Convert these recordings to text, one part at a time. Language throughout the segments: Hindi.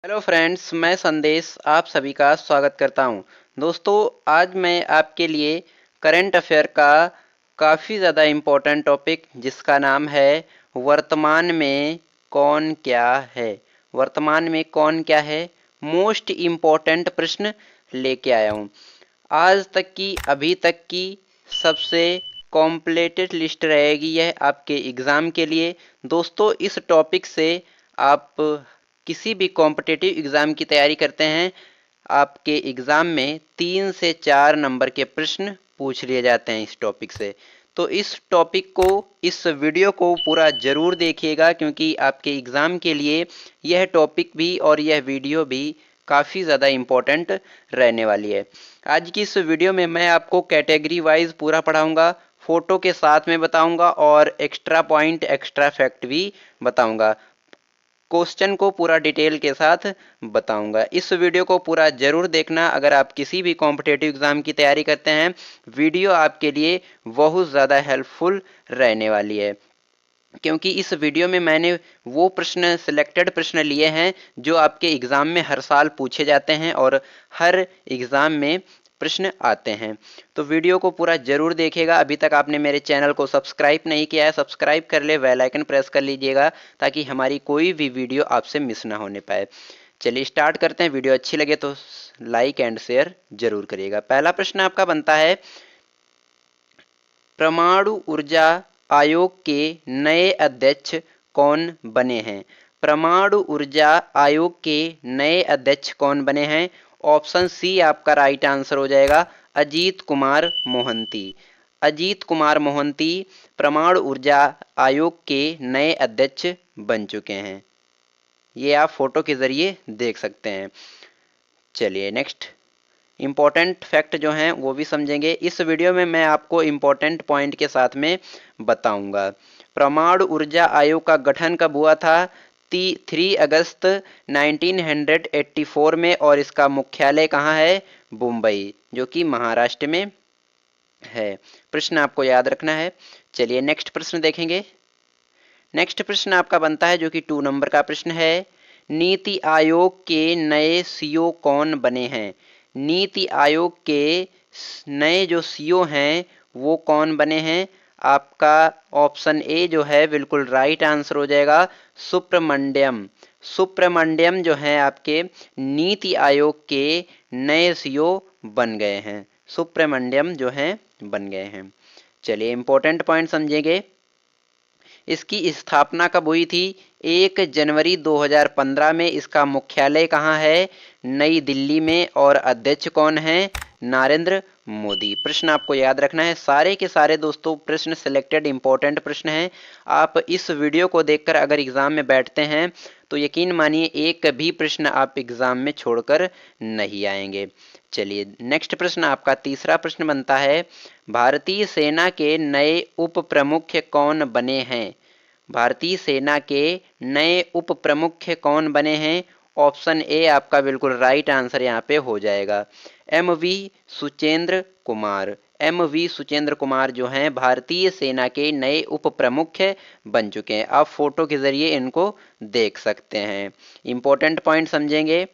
हेलो फ्रेंड्स, मैं संदेश आप सभी का स्वागत करता हूं। दोस्तों, आज मैं आपके लिए करंट अफेयर का काफ़ी ज़्यादा इम्पोर्टेंट टॉपिक जिसका नाम है वर्तमान में कौन क्या है। वर्तमान में कौन क्या है, मोस्ट इम्पोर्टेंट प्रश्न लेके आया हूं। आज तक की, अभी तक की सबसे कॉम्प्लीटेड लिस्ट रहेगी यह आपके एग्ज़ाम के लिए। दोस्तों, इस टॉपिक से आप किसी भी कॉम्पिटिटिव एग्ज़ाम की तैयारी करते हैं, आपके एग्ज़ाम में 3 से 4 नंबर के प्रश्न पूछ लिए जाते हैं इस टॉपिक से। तो इस टॉपिक को, इस वीडियो को पूरा ज़रूर देखिएगा, क्योंकि आपके एग्ज़ाम के लिए यह टॉपिक भी और यह वीडियो भी काफ़ी ज़्यादा इम्पोर्टेंट रहने वाली है। आज की इस वीडियो में मैं आपको कैटेगरी वाइज पूरा पढ़ाऊंगा, फोटो के साथ में बताऊंगा और एक्स्ट्रा पॉइंट, एक्स्ट्रा फैक्ट भी बताऊंगा। क्वेश्चन को पूरा डिटेल के साथ बताऊंगा। इस वीडियो को पूरा जरूर देखना अगर आप किसी भी कॉम्पिटिटिव एग्जाम की तैयारी करते हैं। वीडियो आपके लिए बहुत ज़्यादा हेल्पफुल रहने वाली है, क्योंकि इस वीडियो में मैंने वो प्रश्न, सिलेक्टेड प्रश्न लिए हैं जो आपके एग्ज़ाम में हर साल पूछे जाते हैं और हर एग्ज़ाम में प्रश्न आते हैं। तो वीडियो को पूरा जरूर देखिएगा। अभी तक आपने मेरे चैनल को सब्सक्राइब नहीं किया है, सब्सक्राइब कर ले, बेल आइकन प्रेस कर लीजिएगा ताकि हमारी कोई भी वीडियो आपसे मिस ना होने पाए। चलिए स्टार्ट करते हैं। वीडियो अच्छी लगे तो लाइक एंड शेयर जरूर करिएगा। पहला प्रश्न आपका बनता है, परमाणु ऊर्जा आयोग के नए अध्यक्ष कौन बने हैं? परमाणु ऊर्जा आयोग के नए अध्यक्ष कौन बने हैं? ऑप्शन सी आपका राइट आंसर हो जाएगा, अजीत कुमार मोहंती। अजीत कुमार मोहंती परमाणु ऊर्जा आयोग के नए अध्यक्ष बन चुके हैं। ये आप फोटो के जरिए देख सकते हैं। चलिए नेक्स्ट, इम्पोर्टेंट फैक्ट जो हैं वो भी समझेंगे। इस वीडियो में मैं आपको इम्पोर्टेंट पॉइंट के साथ में बताऊंगा। परमाणु ऊर्जा आयोग का गठन कब हुआ था? 3 अगस्त 1984 में, और इसका मुख्यालय कहाँ है? मुंबई, जो कि महाराष्ट्र में है। प्रश्न आपको याद रखना है। चलिए नेक्स्ट प्रश्न देखेंगे। नेक्स्ट प्रश्न आपका बनता है, जो कि 2 नंबर का प्रश्न है, नीति आयोग के नए सीईओ कौन बने हैं? नीति आयोग के नए जो सीईओ हैं वो कौन बने हैं? आपका ऑप्शन ए जो है बिल्कुल राइट आंसर हो जाएगा, सुब्रमण्यम। सुब्रमण्यम जो है आपके नीति आयोग के नए सीईओ बन गए हैं। सुब्रमण्यम जो हैं बन गए हैं। चलिए इंपॉर्टेंट पॉइंट समझेंगे। इसकी स्थापना कब हुई थी? 1 जनवरी 2015 में। इसका मुख्यालय कहाँ है? नई दिल्ली में। और अध्यक्ष कौन है? नरेंद्र मोदी। प्रश्न आपको याद रखना है। सारे के सारे दोस्तों प्रश्न सिलेक्टेड इंपॉर्टेंट प्रश्न हैं। आप इस वीडियो को देखकर अगर एग्जाम में बैठते हैं तो यकीन मानिए एक भी प्रश्न आप एग्जाम में छोड़कर नहीं आएंगे। चलिए नेक्स्ट प्रश्न, आपका तीसरा प्रश्न बनता है, भारतीय सेना के नए उप प्रमुख कौन बने हैं? भारतीय सेना के नए उप प्रमुख कौन बने हैं? ऑप्शन ए आपका बिल्कुल राइट आंसर यहाँ पे हो जाएगा, M V Suchendra Kumar. M V Suchendra Kumar जो हैं भारतीय सेना के नए उप प्रमुख बन चुके हैं। आप फोटो के जरिए इनको देख सकते हैं। इंपॉर्टेंट पॉइंट समझेंगे।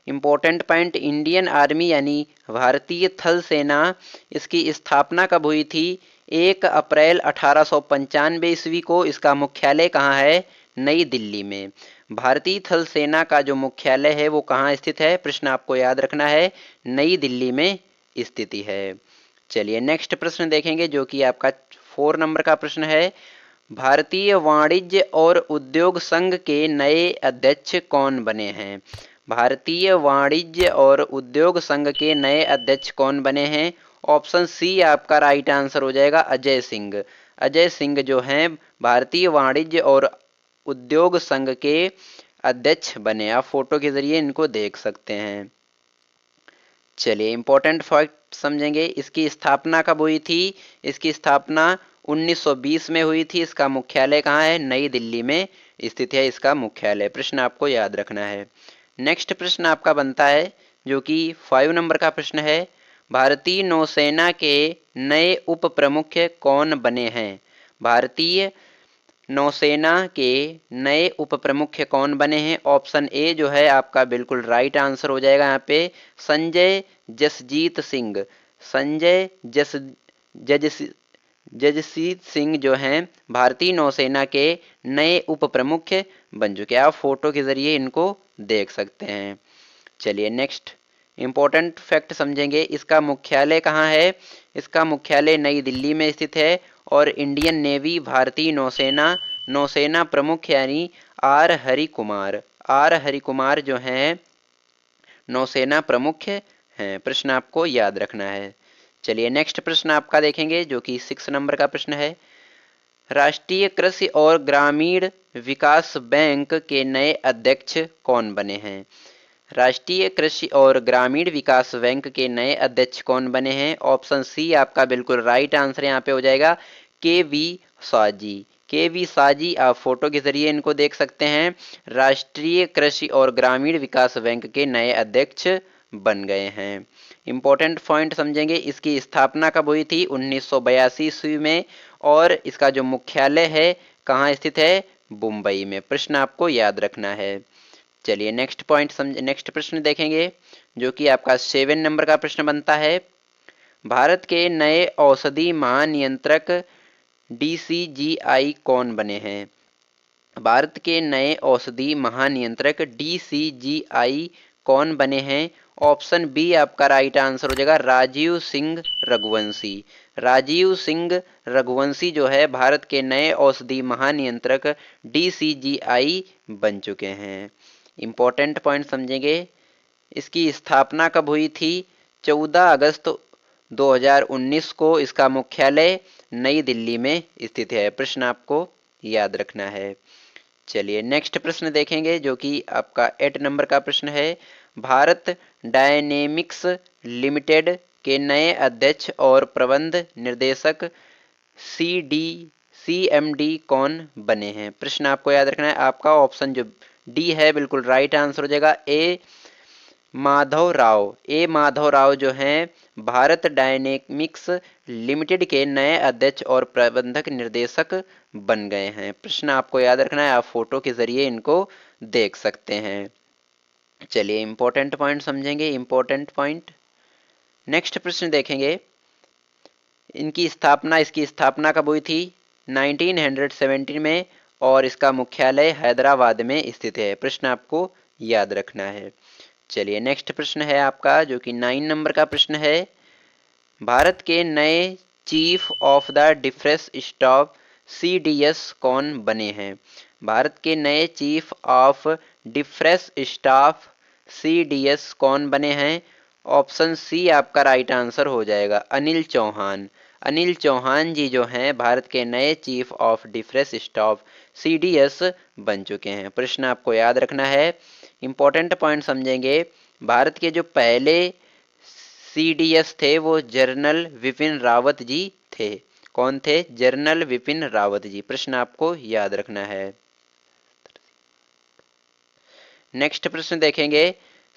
इंपॉर्टेंट पॉइंट, इंडियन आर्मी यानी भारतीय थल सेना, इसकी स्थापना कब हुई थी? 1 अप्रैल 1895 ईस्वी को। इसका मुख्यालय कहाँ है? नई दिल्ली में। भारतीय थल सेना का जो मुख्यालय है वो कहाँ स्थित है? प्रश्न आपको याद रखना है, नई दिल्ली में स्थिति है। चलिए नेक्स्ट प्रश्न देखेंगे, जो कि आपका 4 नंबर का प्रश्न है, भारतीय वाणिज्य और उद्योग संघ के नए अध्यक्ष कौन बने हैं? भारतीय वाणिज्य और उद्योग संघ के नए अध्यक्ष कौन बने हैं? ऑप्शन सी आपका राइट आंसर हो जाएगा, अजय सिंह। अजय सिंह जो हैं भारतीय वाणिज्य और उद्योग संघ के अध्यक्ष बने। आप फोटो के जरिए इनको देख सकते हैं। चलिए इंपॉर्टेंट फैक्ट समझेंगे। इसकी स्थापना कब हुई थी? इसकी स्थापना 1920 में हुई थी। इसका मुख्यालय कहाँ है? नई दिल्ली में स्थित है इसका मुख्यालय। प्रश्न आपको याद रखना है। नेक्स्ट प्रश्न आपका बनता है, जो कि 5 नंबर का प्रश्न है, भारतीय नौसेना के नए उप प्रमुख कौन बने हैं? भारतीय नौसेना के नए उप प्रमुख कौन बने हैं? ऑप्शन ए जो है आपका बिल्कुल राइट आंसर हो जाएगा यहाँ पे, संजय जसजीत सिंह। संजय जस जसजीत सिंह जो हैं भारतीय नौसेना के नए उप प्रमुख बन चुके हैं। आप फोटो के जरिए इनको देख सकते हैं। चलिए नेक्स्ट इंपॉर्टेंट फैक्ट समझेंगे। इसका मुख्यालय कहाँ है? इसका मुख्यालय नई दिल्ली में स्थित है और इंडियन नेवी भारतीय नौसेना नौसेना प्रमुख यानी आर हरि कुमार जो हैं नौसेना प्रमुख हैं। प्रश्न आपको याद रखना है। चलिए नेक्स्ट प्रश्न आपका देखेंगे जो कि 6 नंबर का प्रश्न है। राष्ट्रीय कृषि और ग्रामीण विकास बैंक के नए अध्यक्ष कौन बने हैं? राष्ट्रीय कृषि और ग्रामीण विकास बैंक के नए अध्यक्ष कौन बने हैं? ऑप्शन सी आपका बिल्कुल राइट आंसर यहाँ पे हो जाएगा, के वी साजी। के वी साजी आप फोटो के जरिए इनको देख सकते हैं। राष्ट्रीय कृषि और ग्रामीण विकास बैंक के नए अध्यक्ष बन गए हैं। इंपॉर्टेंट पॉइंट समझेंगे। इसकी स्थापना कब हुई थी? 1982 ईस्वी में और इसका जो मुख्यालय है कहाँ स्थित है? मुंबई में। प्रश्न आपको याद रखना है। चलिए नेक्स्ट पॉइंट समझ नेक्स्ट प्रश्न देखेंगे जो कि आपका 7 नंबर का प्रश्न बनता है। भारत के नए औषधि महानियंत्रक डीसीजीआई कौन बने हैं? भारत के नए औषधि महानियंत्रक डीसीजीआई कौन बने हैं? ऑप्शन बी आपका राइट आंसर हो जाएगा, राजीव सिंह रघुवंशी। राजीव सिंह रघुवंशी जो है भारत के नए औषधि महानियंत्रक डीसीजीआई बन चुके हैं। इंपॉर्टेंट पॉइंट समझेंगे। इसकी स्थापना कब हुई थी? 14 अगस्त 2019 को इसका मुख्यालय नई दिल्ली में स्थित है। प्रश्न आपको याद रखना है। चलिए नेक्स्ट प्रश्न देखेंगे जो कि आपका 8 नंबर का प्रश्न है। भारत डायनेमिक्स लिमिटेड के नए अध्यक्ष और प्रबंध निर्देशक सीएमडी कौन बने हैं? प्रश्न आपको याद रखना है। आपका ऑप्शन जो डी है बिल्कुल राइट आंसर हो जाएगा, ए माधव राव जो हैं भारत डायनेमिक्स लिमिटेड के नए अध्यक्ष और प्रबंधक निर्देशक बन गए हैं। प्रश्न आपको याद रखना है। आप फोटो के जरिए इनको देख सकते हैं। चलिए इंपॉर्टेंट पॉइंट समझेंगे। इंपॉर्टेंट पॉइंट नेक्स्ट प्रश्न देखेंगे। इसकी स्थापना कब हुई थी? 1917 में और इसका मुख्यालय हैदराबाद में स्थित है। प्रश्न आपको याद रखना है। चलिए नेक्स्ट प्रश्न है आपका जो कि 9 नंबर का प्रश्न है। भारत के नए chief of the defence staff CDS कौन बने हैं? भारत के नए chief of defence staff CDS कौन बने हैं? ऑप्शन सी आपका राइट आंसर हो जाएगा, अनिल चौहान। अनिल चौहान जी जो हैं भारत के नए chief of defence staff CDS बन चुके हैं। प्रश्न आपको याद रखना है। इंपॉर्टेंट पॉइंट समझेंगे। भारत के जो पहले सीडीएस थे वो जनरल विपिन रावत जी थे। कौन थे? जनरल विपिन रावत जी। प्रश्न आपको याद रखना है। नेक्स्ट प्रश्न देखेंगे।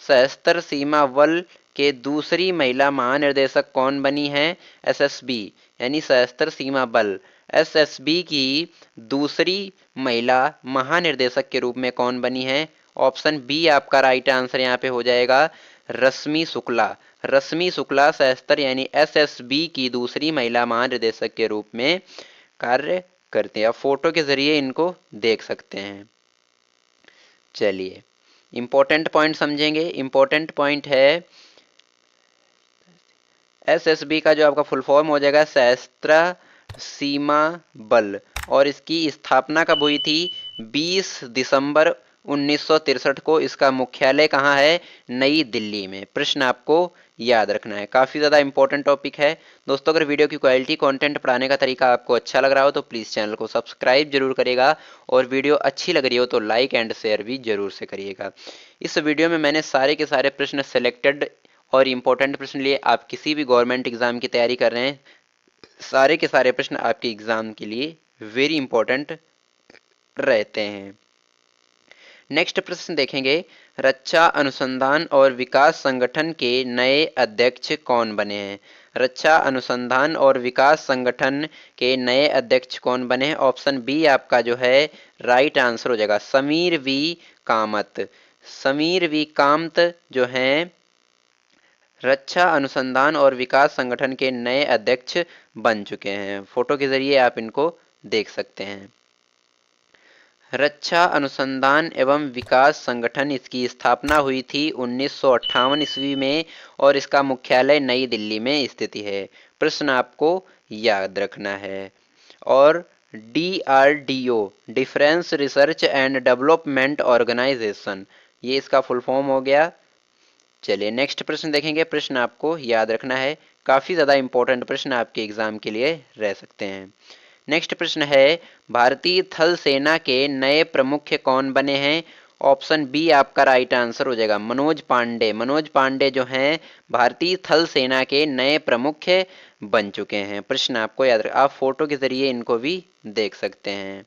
सशस्त्र सीमा बल के दूसरी महिला महानिर्देशक कौन बनी हैं? एसएसबी यानी सशस्त्र सीमा बल एसएसबी की दूसरी महिला महानिर्देशक के रूप में कौन बनी है? ऑप्शन बी आपका राइट आंसर यहाँ पे हो जाएगा, रश्मि शुक्ला। रश्मि शुक्ला सशस्त्र यानी एसएसबी की दूसरी महिला महानिर्देशक के रूप में कार्य करते हैं। आप फोटो के जरिए इनको देख सकते हैं। चलिए इंपॉर्टेंट पॉइंट समझेंगे। इंपॉर्टेंट पॉइंट है एसएसबी का जो आपका फुल फॉर्म हो जाएगा सशस्त्र सीमा बल और इसकी स्थापना कब हुई थी? 20 दिसंबर 1963 को। इसका मुख्यालय कहाँ है? नई दिल्ली में। प्रश्न आपको याद रखना है। काफ़ी ज़्यादा इंपॉर्टेंट टॉपिक है दोस्तों। अगर वीडियो की क्वालिटी कंटेंट पढ़ाने का तरीका आपको अच्छा लग रहा हो तो प्लीज़ चैनल को सब्सक्राइब जरूर करिएगा और वीडियो अच्छी लग रही हो तो लाइक एंड शेयर भी जरूर से करिएगा। इस वीडियो में मैंने सारे के सारे प्रश्न सेलेक्टेड और इम्पोर्टेंट प्रश्न लिए। आप किसी भी गवर्नमेंट एग्जाम की तैयारी कर रहे हैं, सारे के सारे प्रश्न आपके एग्जाम के लिए वेरी इंपॉर्टेंट रहते हैं। नेक्स्ट प्रश्न देखेंगे। रक्षा अनुसंधान और विकास संगठन के नए अध्यक्ष कौन बने हैं? रक्षा अनुसंधान और विकास संगठन के नए अध्यक्ष कौन बने? ऑप्शन बी आपका जो है राइट आंसर हो जाएगा, समीर वी कामत। समीर वी कामत जो हैं रक्षा अनुसंधान और विकास संगठन के नए अध्यक्ष बन चुके हैं। फोटो के जरिए आप इनको देख सकते हैं। रक्षा अनुसंधान एवं विकास संगठन, इसकी स्थापना हुई थी 1958 ईस्वी में और इसका मुख्यालय नई दिल्ली में स्थित है। प्रश्न आपको याद रखना है। और DRDO, defence research and development organisation, ये इसका फुल फॉर्म हो गया। चलिए नेक्स्ट प्रश्न देखेंगे। प्रश्न आपको याद रखना है, काफी ज्यादा इंपॉर्टेंट प्रश्न आपके एग्जाम के लिए रह सकते हैं। नेक्स्ट प्रश्न है, भारतीय थल सेना के नए प्रमुख कौन बने हैं? ऑप्शन बी आपका राइट आंसर हो जाएगा, मनोज पांडे। मनोज पांडे जो हैं भारतीय थल सेना के नए प्रमुख बन चुके हैं। प्रश्न आपको याद रख, आप फोटो के जरिए इनको भी देख सकते हैं।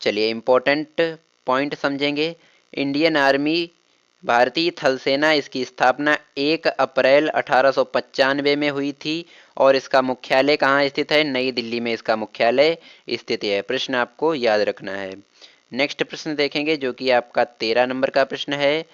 चलिए इंपॉर्टेंट पॉइंट समझेंगे। इंडियन आर्मी, भारतीय थल सेना, इसकी स्थापना 1 अप्रैल 1895 में हुई थी और इसका मुख्यालय कहाँ स्थित है? नई दिल्ली में इसका मुख्यालय स्थित है। प्रश्न आपको याद रखना है। नेक्स्ट प्रश्न देखेंगे जो कि आपका 13 नंबर का प्रश्न है।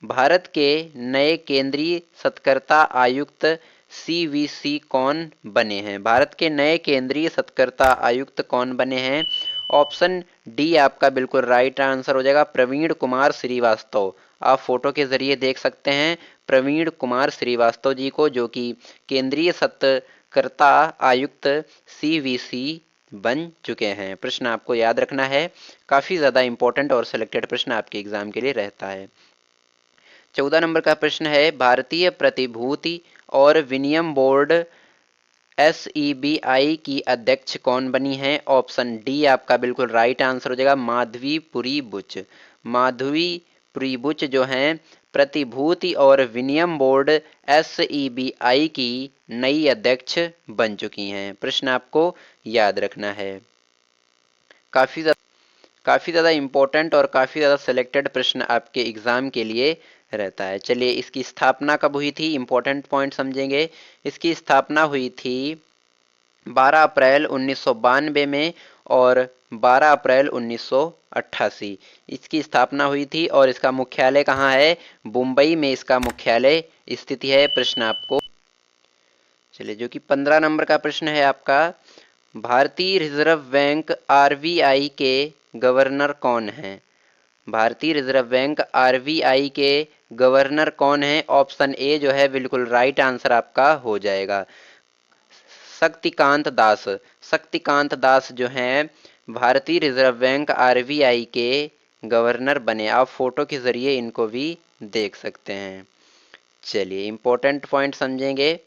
भारत के नए केंद्रीय सत्कर्ता आयुक्त CVC कौन बने हैं? भारत के नए केंद्रीय सत्कर्ता आयुक्त कौन बने हैं? ऑप्शन डी आपका बिल्कुल राइट आंसर हो जाएगा, प्रवीण कुमार श्रीवास्तव। आप फोटो के जरिए देख सकते हैं प्रवीण कुमार श्रीवास्तव जी को, जो कि केंद्रीय सत्कर्ता आयुक्त CVC बन चुके हैं। प्रश्न आपको याद रखना है, काफी ज्यादा इंपॉर्टेंट और सिलेक्टेड प्रश्न आपके एग्जाम के लिए रहता है। 14 नंबर का प्रश्न है, भारतीय प्रतिभूति और विनिमय बोर्ड SEBI की अध्यक्ष कौन बनी है? ऑप्शन डी आपका बिल्कुल राइट आंसर हो जाएगा, माधवी पुरी बुच। माधवी पुरी बुच जो हैं प्रतिभूति और विनिमय बोर्ड SEBI की नई अध्यक्ष बन चुकी हैं। प्रश्न आपको याद रखना है, काफी ज़्यादा इंपॉर्टेंट और काफ़ी ज़्यादा सिलेक्टेड प्रश्न आपके एग्ज़ाम के लिए रहता है। चलिए इसकी स्थापना कब हुई थी, इंपॉर्टेंट पॉइंट समझेंगे। इसकी स्थापना हुई थी 12 अप्रैल 1992 में और 12 अप्रैल 1988 इसकी स्थापना हुई थी और इसका मुख्यालय कहाँ है? मुंबई में इसका मुख्यालय स्थित है। प्रश्न आपको चलिए जो कि 15 नंबर का प्रश्न है आपका, भारतीय रिजर्व बैंक RBI के गवर्नर कौन हैं? भारतीय रिजर्व बैंक RBI के गवर्नर कौन हैं? ऑप्शन ए जो है बिल्कुल राइट आंसर आपका हो जाएगा, शक्तिकांत दास। शक्तिकांत दास जो हैं भारतीय रिजर्व बैंक RBI के गवर्नर बने। आप फोटो के जरिए इनको भी देख सकते हैं। चलिए इंपॉर्टेंट पॉइंट समझेंगे।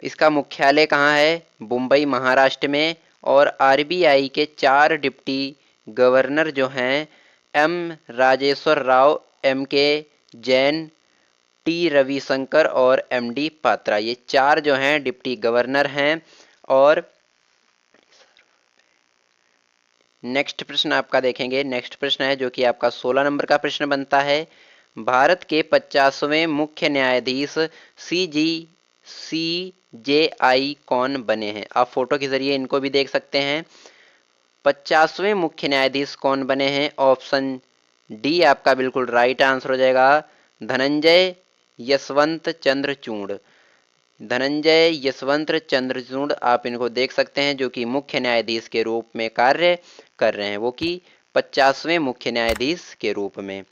इसका मुख्यालय कहाँ है? मुंबई महाराष्ट्र में। और RBI के 4 डिप्टी गवर्नर जो हैं M Rajeshwar Rao, MK Jain, T Ravishankar और MD पात्रा, ये 4 जो हैं डिप्टी गवर्नर हैं। और नेक्स्ट प्रश्न आपका देखेंगे। नेक्स्ट प्रश्न है जो कि आपका 16 नंबर का प्रश्न बनता है, भारत के 50वें मुख्य न्यायाधीश CJI कौन बने हैं? आप फोटो के जरिए इनको भी देख सकते हैं। 50वें मुख्य न्यायाधीश कौन बने हैं? ऑप्शन डी आपका बिल्कुल राइट आंसर हो जाएगा, धनंजय यशवंत चंद्रचूड़। धनंजय यशवंत चंद्रचूड़ आप इनको देख सकते हैं, जो कि मुख्य न्यायाधीश के रूप में कार्य कर रहे हैं, वो कि 50वें मुख्य न्यायाधीश के रूप में।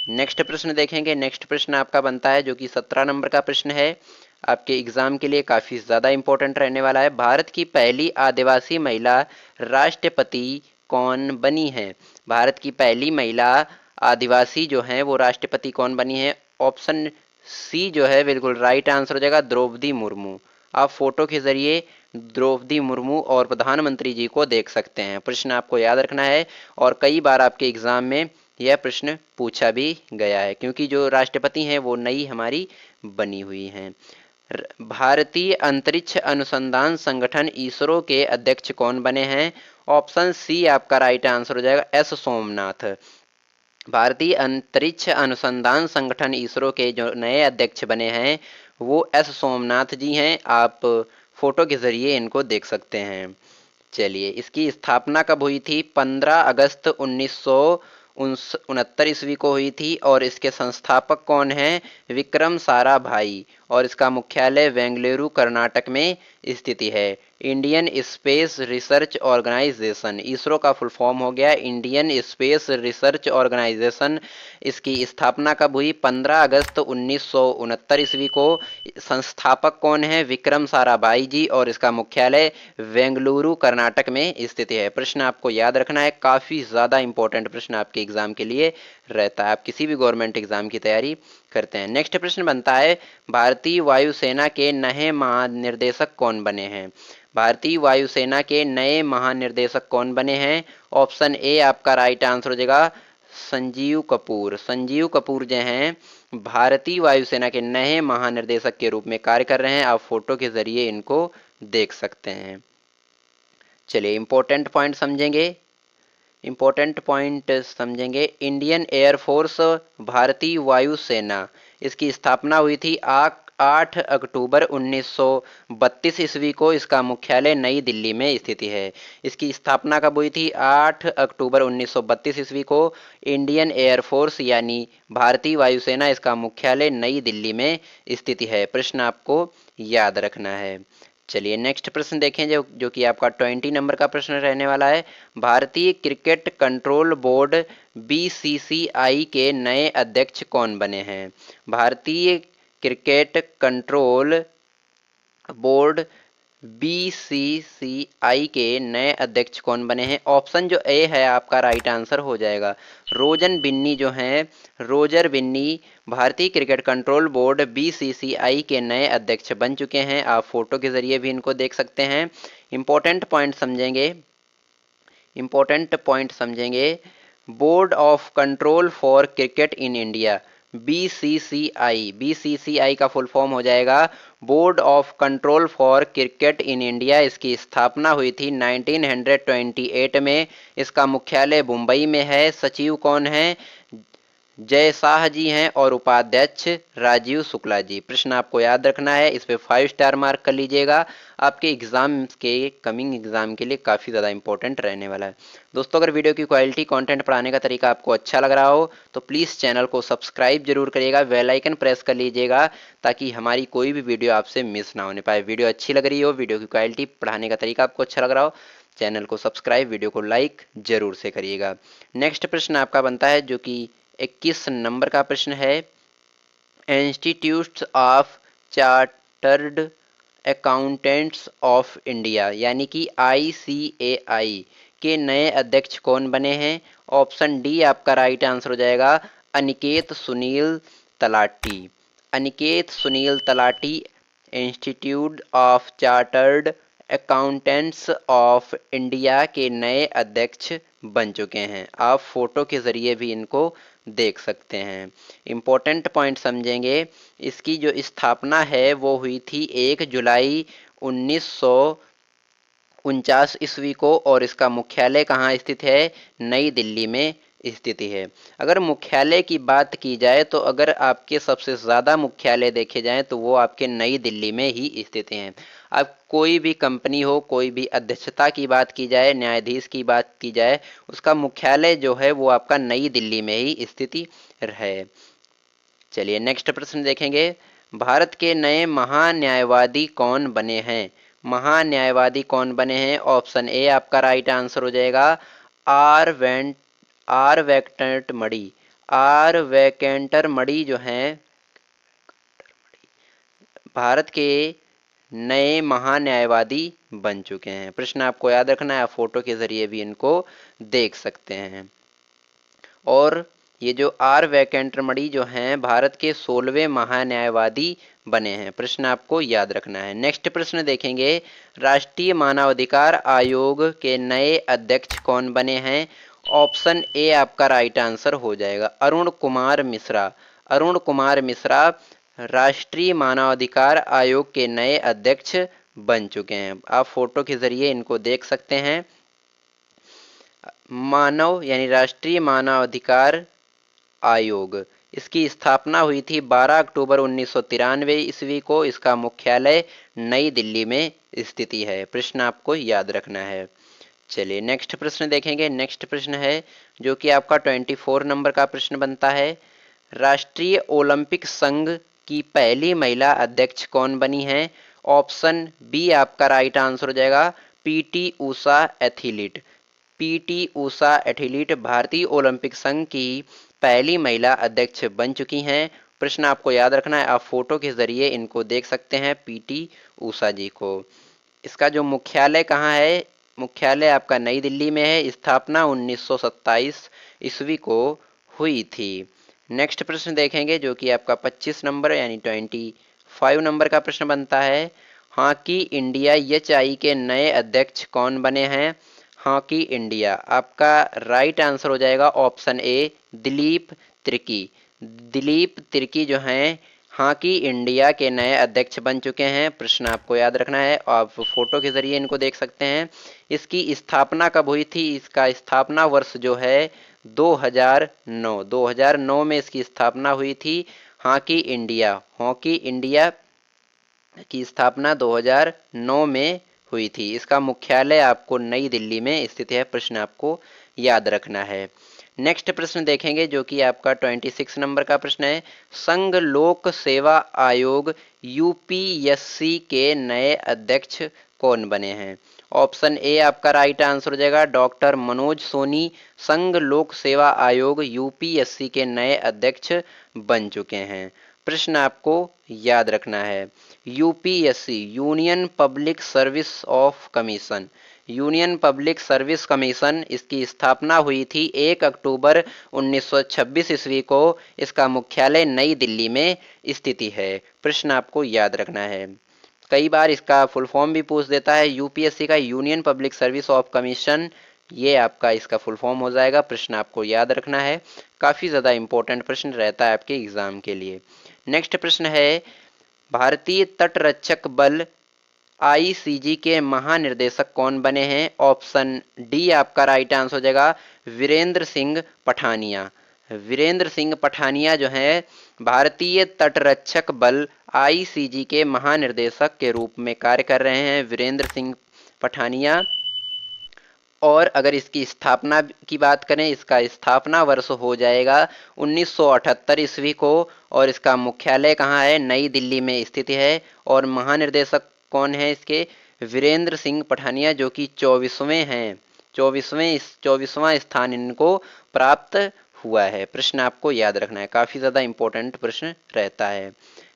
नेक्स्ट प्रश्न देखेंगे। नेक्स्ट प्रश्न आपका बनता है जो कि 17 नंबर का प्रश्न है, आपके एग्जाम के लिए काफी ज्यादा इंपॉर्टेंट रहने वाला है। भारत की पहली आदिवासी महिला राष्ट्रपति कौन बनी है? भारत की पहली महिला आदिवासी जो हैं वो राष्ट्रपति कौन बनी है? ऑप्शन सी जो है बिल्कुल राइट आंसर हो जाएगा, द्रौपदी मुर्मू। आप फोटो के जरिए द्रौपदी मुर्मू और प्रधानमंत्री जी को देख सकते हैं। प्रश्न आपको याद रखना है और कई बार आपके एग्जाम में यह प्रश्न पूछा भी गया है, क्योंकि जो राष्ट्रपति हैं वो नई हमारी बनी हुई हैं। भारतीय अंतरिक्ष अनुसंधान संगठन इसरो के अध्यक्ष कौन बने हैं? ऑप्शन सी आपका राइट आंसर हो जाएगा, S सोमनाथ। भारतीय अंतरिक्ष अनुसंधान संगठन इसरो के जो नए अध्यक्ष बने हैं वो एस सोमनाथ जी हैं। आप फोटो के जरिए इनको देख सकते हैं। चलिए, इसकी स्थापना कब हुई थी? 15 अगस्त 1969 ईस्वी को हुई थी। और इसके संस्थापक कौन हैं? विक्रम साराभाई। और इसका मुख्यालय बेंगलुरु कर्नाटक में स्थिति है। Indian space research organisation, ISRO का फुल फॉर्म हो गया इंडियन स्पेस रिसर्च ऑर्गेनाइजेशन। इसकी स्थापना कब हुई? 15 अगस्त 1969 ईस्वी को। संस्थापक कौन है? विक्रम साराभाई जी। और इसका मुख्यालय बेंगलुरु कर्नाटक में स्थित है। प्रश्न आपको याद रखना है, काफी ज्यादा इंपॉर्टेंट प्रश्न आपके एग्जाम के लिए रहता है। आप किसी भी गवर्नमेंट एग्जाम की तैयारी करते हैं। नेक्स्ट प्रश्न बनता है, भारतीय वायुसेना के नए महानिर्देशक कौन बने हैं? भारतीय वायुसेना के नए महानिर्देशक कौन बने हैं? ऑप्शन ए आपका राइट आंसर हो जाएगा संजीव कपूर। संजीव कपूर जो हैं भारतीय वायुसेना के नए महानिर्देशक के रूप में कार्य कर रहे हैं। आप फोटो के जरिए इनको देख सकते हैं। चलिए, इंपॉर्टेंट पॉइंट समझेंगे। इंपॉर्टेंट पॉइंट समझेंगे। इंडियन एयरफोर्स, भारतीय वायुसेना, इसकी स्थापना हुई थी 8 अक्टूबर 1932 ईस्वी को। इसका मुख्यालय नई दिल्ली में स्थित है। इसकी स्थापना कब हुई थी? 8 अक्टूबर 1932 ईस्वी को। इंडियन एयरफोर्स यानी भारतीय वायुसेना, इसका मुख्यालय नई दिल्ली में स्थित है। प्रश्न आपको याद रखना है। चलिए, नेक्स्ट प्रश्न देखें जो कि आपका 20 नंबर का प्रश्न रहने वाला है। भारतीय क्रिकेट कंट्रोल बोर्ड बीसीसीआई के नए अध्यक्ष कौन बने हैं? भारतीय क्रिकेट कंट्रोल बोर्ड बीसीसीआई के नए अध्यक्ष कौन बने हैं? ऑप्शन जो ए है आपका राइट आंसर हो जाएगा। रोजर बिन्नी जो हैं, रोजर बिन्नी भारतीय क्रिकेट कंट्रोल बोर्ड बीसीसीआई के नए अध्यक्ष बन चुके हैं। आप फोटो के जरिए भी इनको देख सकते हैं। इंपॉर्टेंट पॉइंट समझेंगे। इंपॉर्टेंट पॉइंट समझेंगे। Board of control for cricket in India, BCCI. BCCI का फुल फॉर्म हो जाएगा board of control for cricket in India. इसकी स्थापना हुई थी 1928 में। इसका मुख्यालय मुंबई में है। सचिव कौन है? जय शाह जी हैं। और उपाध्यक्ष राजीव शुक्ला जी। प्रश्न आपको याद रखना है, इस पे 5 स्टार मार्क कर लीजिएगा। आपके एग्जाम के कमिंग एग्जाम के लिए काफ़ी ज़्यादा इंपॉर्टेंट रहने वाला है। दोस्तों, अगर वीडियो की क्वालिटी, कंटेंट पढ़ाने का तरीका आपको अच्छा लग रहा हो तो प्लीज़ चैनल को सब्सक्राइब जरूर करिएगा, बेल आइकन प्रेस कर लीजिएगा ताकि हमारी कोई भी वीडियो आपसे मिस ना होने पाए। वीडियो अच्छी लग रही हो, वीडियो की क्वालिटी, पढ़ाने का तरीका आपको अच्छा लग रहा हो, चैनल को सब्सक्राइब, वीडियो को लाइक जरूर से करिएगा। नेक्स्ट प्रश्न आपका बनता है जो कि 21 नंबर का प्रश्न है। Institutes of chartered accountants of India यानी कि आईसीएआई के नए अध्यक्ष कौन बने हैं? ऑप्शन डी आपका राइट आंसर हो जाएगा Aniket Sunil talati. Aniket Sunil talati institute of chartered accountants of India के नए अध्यक्ष बन चुके हैं। आप फोटो के जरिए भी इनको देख सकते हैं। इम्पोर्टेंट पॉइंट समझेंगे। इसकी जो स्थापना है वो हुई थी 1 जुलाई 1949 ईस्वी को। और इसका मुख्यालय कहाँ स्थित है? नई दिल्ली में स्थिति है। अगर मुख्यालय की बात की जाए तो अगर आपके सबसे ज़्यादा मुख्यालय देखे जाएं तो वो आपके नई दिल्ली में ही स्थित हैं। अब कोई भी कंपनी हो, कोई भी अध्यक्षता की बात की जाए, न्यायाधीश की बात की जाए, उसका मुख्यालय जो है वो आपका नई दिल्ली में ही स्थिति है। चलिए, नेक्स्ट प्रश्न देखेंगे। भारत के नए महान्यायवादी कौन बने हैं? महान्यायवादी कौन बने हैं? ऑप्शन ए आपका राइट आंसर हो जाएगा आर वेंकट मणि। आर वेंकटर मणि जो हैं भारत के नए महान्यायवादी बन चुके हैं। प्रश्न आपको याद रखना है, आप फोटो के जरिए भी इनको देख सकते हैं। और ये जो आर वेंकट मणि जो हैं भारत के 16वें महान्यायवादी बने हैं। प्रश्न आपको याद रखना है। नेक्स्ट प्रश्न देखेंगे। राष्ट्रीय मानवाधिकार आयोग के नए अध्यक्ष कौन बने हैं? ऑप्शन ए आपका राइट आंसर हो जाएगा अरुण कुमार मिश्रा। अरुण कुमार मिश्रा राष्ट्रीय मानवाधिकार आयोग के नए अध्यक्ष बन चुके हैं। आप फोटो के जरिए इनको देख सकते हैं। मानव यानी राष्ट्रीय मानवाधिकार आयोग, इसकी स्थापना हुई थी 12 अक्टूबर 1993 ईस्वी को। इसका मुख्यालय नई दिल्ली में स्थित है। प्रश्न आपको याद रखना है। चलिए नेक्स्ट प्रश्न देखेंगे। नेक्स्ट प्रश्न है जो कि आपका 24 नंबर का प्रश्न बनता है। राष्ट्रीय ओलंपिक संघ की पहली महिला अध्यक्ष कौन बनी है? ऑप्शन बी आपका राइट आंसर हो जाएगा PT Usha athlete. PT Usha athlete भारतीय ओलंपिक संघ की पहली महिला अध्यक्ष बन चुकी हैं। प्रश्न आपको याद रखना है, आप फोटो के जरिए इनको देख सकते हैं पीटी ऊषा जी को। इसका जो मुख्यालय कहाँ है? मुख्यालय आपका नई दिल्ली में है। स्थापना 1927 ईस्वी को हुई थी। नेक्स्ट प्रश्न देखेंगे जो कि आपका 25 नंबर यानी 25 नंबर का प्रश्न बनता है। हॉकी इंडिया एचआई के नए अध्यक्ष कौन बने हैं? हॉकी इंडिया, आपका राइट आंसर हो जाएगा ऑप्शन ए दिलीप तिर्की। दिलीप तिर्की जो हैं हॉकी इंडिया के नए अध्यक्ष बन चुके हैं। प्रश्न आपको याद रखना है, आप फोटो के जरिए इनको देख सकते हैं। इसकी स्थापना कब हुई थी? इसका स्थापना वर्ष जो है 2009 में इसकी स्थापना हुई थी। हॉकी इंडिया की स्थापना 2009 में हुई थी। इसका मुख्यालय आपको नई दिल्ली में स्थित है। प्रश्न आपको याद रखना है। नेक्स्ट प्रश्न देखेंगे जो कि आपका 26 नंबर का प्रश्न है। संघ लोक सेवा आयोग यूपीएससी के नए अध्यक्ष कौन बने हैं? ऑप्शन ए आपका राइट आंसर हो जाएगा डॉक्टर मनोज सोनी। संघ लोक सेवा आयोग यूपीएससी के नए अध्यक्ष बन चुके हैं। प्रश्न आपको याद रखना है। UPSC union public service of commission, union public service commission, इसकी स्थापना हुई थी 1 अक्टूबर 1926 ईस्वी को। इसका मुख्यालय नई दिल्ली में स्थित है। प्रश्न आपको याद रखना है। कई बार इसका फुल फॉर्म भी पूछ देता है। यूपीएससी का union public service of commission, ये आपका इसका फुल फॉर्म हो जाएगा। प्रश्न आपको याद रखना है, काफ़ी ज़्यादा इंपॉर्टेंट प्रश्न रहता है आपके एग्जाम के लिए। नेक्स्ट प्रश्न है भारतीय तटरक्षक बल आईसीजी के महानिर्देशक कौन बने हैं? ऑप्शन डी आपका राइट आंसर हो जाएगा वीरेंद्र सिंह पठानिया। वीरेंद्र सिंह पठानिया जो है भारतीय तटरक्षक बल आईसीजी के महानिर्देशक के रूप में कार्य कर रहे हैं, वीरेंद्र सिंह पठानिया। और अगर इसकी स्थापना की बात करें, इसका स्थापना वर्ष हो जाएगा 1978 ईस्वी को। और इसका मुख्यालय कहाँ है? नई दिल्ली में स्थित है। और महानिर्देशक कौन है इसके? वीरेंद्र सिंह पठानिया, जो कि 24वें हैं। 24वां स्थान इनको प्राप्त हुआ है। प्रश्न आपको याद रखना है, काफ़ी ज़्यादा इंपॉर्टेंट प्रश्न रहता है।